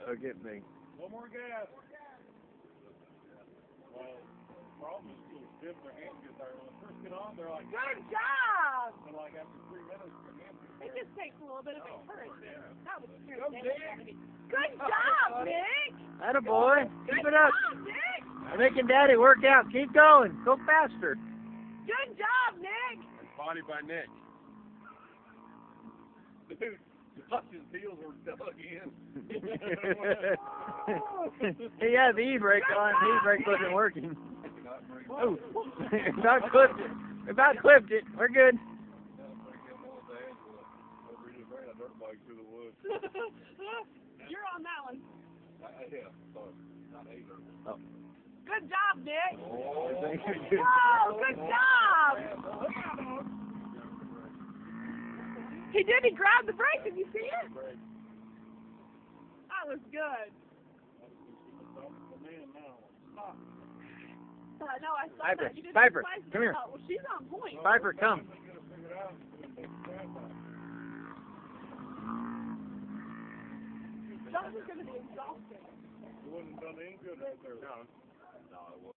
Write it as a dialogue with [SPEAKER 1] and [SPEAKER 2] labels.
[SPEAKER 1] Look at me.
[SPEAKER 2] No more gas. Well, the problem is too stiff, their hands get there. When they first get on, they're like,
[SPEAKER 3] good job!
[SPEAKER 2] and like after 3 minutes, their hands get
[SPEAKER 3] It
[SPEAKER 2] there.
[SPEAKER 3] just takes a little bit of encouragement. That was true.
[SPEAKER 2] Go, Nick.
[SPEAKER 3] Good job, Nick!
[SPEAKER 1] Attaboy. Keep it up.
[SPEAKER 3] Good job, Nick!
[SPEAKER 1] You're making Daddy work out. Keep going. Go faster.
[SPEAKER 3] Good job, Nick!
[SPEAKER 2] Body by Nick. Dude, Josh's heels were dug in.
[SPEAKER 1] He had the e-brake on. The e-brake wasn't working. Oh, about clipped it. About clipped it. We're good.
[SPEAKER 3] You're on that one.
[SPEAKER 2] Yeah, sorry. Not either.
[SPEAKER 1] Oh.
[SPEAKER 3] Good job, Nick!
[SPEAKER 1] Oh,
[SPEAKER 3] Oh, good job! He did. He grabbed the brake. Did you see it? That was good. No, I saw
[SPEAKER 1] Piper,
[SPEAKER 3] that. You didn't
[SPEAKER 1] Piper,
[SPEAKER 3] slice it.
[SPEAKER 1] come here.
[SPEAKER 3] Well, she's on point.
[SPEAKER 1] Piper, come.
[SPEAKER 3] Josh is going to be exhausted.
[SPEAKER 2] It wouldn't have done any good if they're done. No, it wouldn't.